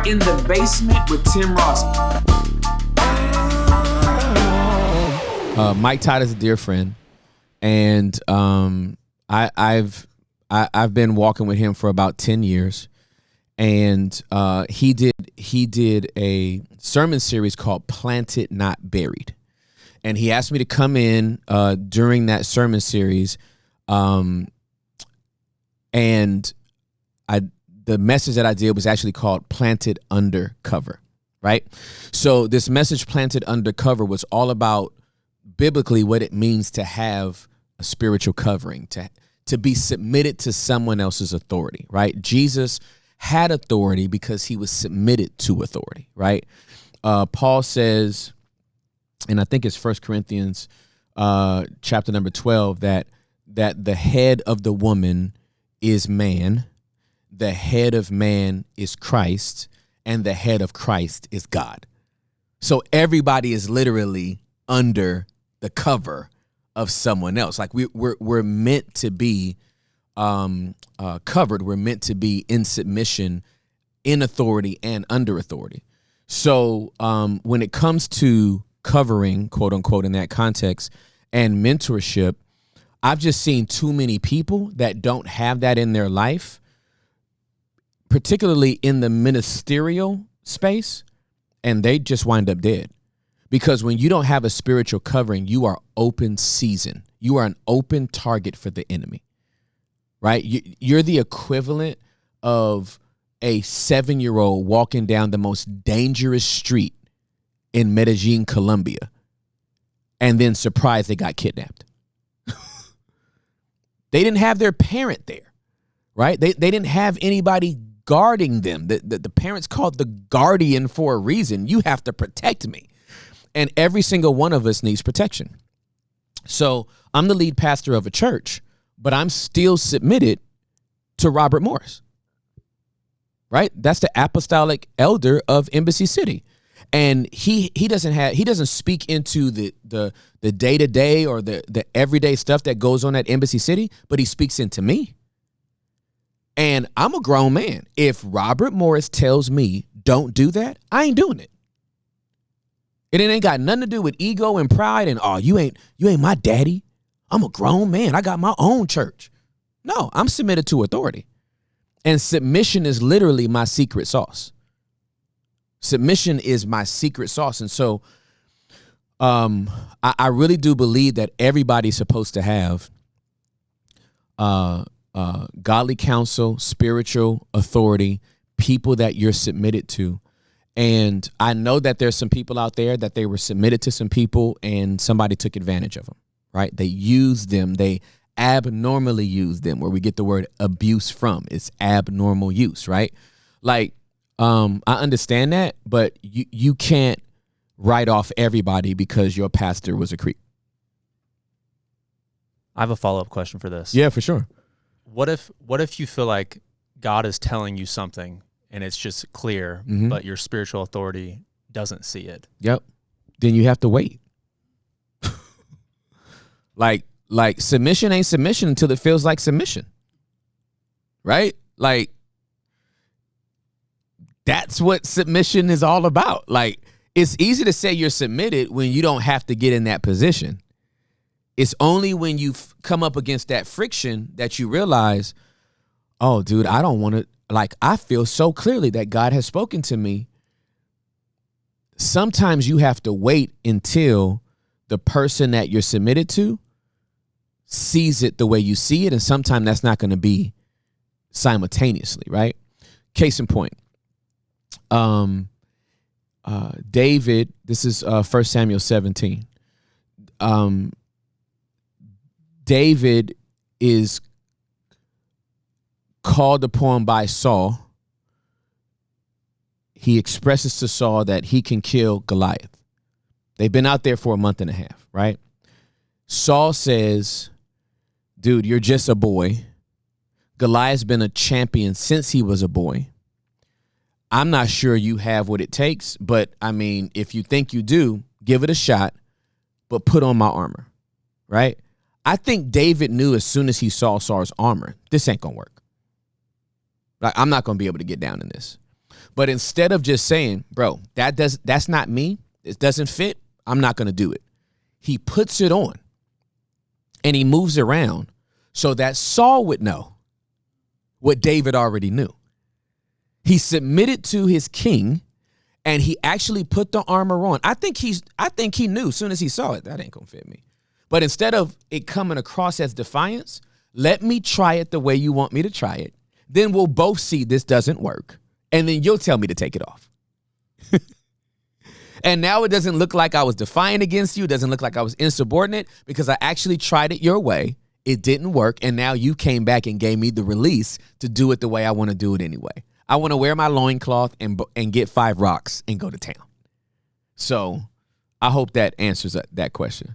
are in the basement with Tim Ross. Mike Todd is a dear friend, and I've been walking with him for about 10 years, and he did a sermon series called Planted Not Buried, and he asked me to come in during that sermon series, and the message that I did was actually called Planted Undercover, right? So this message, Planted Undercover, was all about biblically what it means to have a spiritual covering, to be submitted to someone else's authority, right? Jesus had authority because he was submitted to authority, right? Paul says, and I think it's 1 Corinthians chapter number 12, that the head of the woman is man, the head of man is Christ, and the head of Christ is God. So everybody is literally under the cover of someone else. Like we're meant to be covered. We're meant to be in submission, in authority, and under authority. So when it comes to covering, quote unquote, in that context, and mentorship, I've just seen too many people that don't have that in their life, particularly in the ministerial space, and they just wind up dead. Because when you don't have a spiritual covering, you are open season. You are an open target for the enemy, right? You're the equivalent of a 7-year-old walking down the most dangerous street in Medellin, Colombia, and then surprised they got kidnapped. They didn't have their parent there, right? They didn't have anybody guarding them. The parents called the guardian for a reason. You have to protect me. And every single one of us needs protection. So I'm the lead pastor of a church, but I'm still submitted to Robert Morris, right? That's the apostolic elder of Embassy City. And he doesn't speak into the day-to-day or the everyday stuff that goes on at Embassy City, but he speaks into me. And I'm a grown man. If Robert Morris tells me don't do that, I ain't doing it. And it ain't got nothing to do with ego and pride and, oh, you ain't my daddy. I'm a grown man. I got my own church. No, I'm submitted to authority. And submission is literally my secret sauce. Submission is my secret sauce. And so I really do believe that everybody's supposed to have godly counsel, spiritual authority, people that you're submitted to. And I know that there's some people out there that they were submitted to some people and somebody took advantage of them, right? They used them. They abnormally used them, where we get the word abuse from. It's abnormal use, right? Like, I understand that, but you can't write off everybody because your pastor was a creep. I have a follow-up question for this. Yeah, for sure. What if you feel like God is telling you something and it's just clear, but your spiritual authority doesn't see it? Yep. Then you have to wait. Like submission ain't submission until it feels like submission. Right? Like, that's what submission is all about. Like, it's easy to say you're submitted when you don't have to get in that position. It's only when you come up against that friction that you realize, oh, dude, I don't want to, like, I feel so clearly that God has spoken to me. Sometimes you have to wait until the person that you're submitted to sees it the way you see it. And sometimes that's not going to be simultaneously, right? Case in point. David, this is 1 Samuel 17. David is called upon by Saul. He expresses to Saul that he can kill Goliath. They've been out there for a month and a half, right? Saul says, dude, you're just a boy. Goliath's been a champion since he was a boy. I'm not sure you have what it takes, but I mean, if you think you do, give it a shot, but put on my armor, right? I think David knew as soon as he saw Saul's armor, this ain't going to work. Like, I'm not going to be able to get down in this. But instead of just saying, bro, that's not me, it doesn't fit, I'm not going to do it. He puts it on and he moves around so that Saul would know what David already knew. He submitted to his king and he actually put the armor on. I think he knew as soon as he saw it, that ain't going to fit me. But instead of it coming across as defiance, let me try it the way you want me to try it. Then we'll both see this doesn't work. And then you'll tell me to take it off. And now it doesn't look like I was defiant against you. It doesn't look like I was insubordinate because I actually tried it your way. It didn't work. And now you came back and gave me the release to do it the way I want to do it anyway. I want to wear my loincloth and get 5 rocks and go to town. So I hope that answers that question.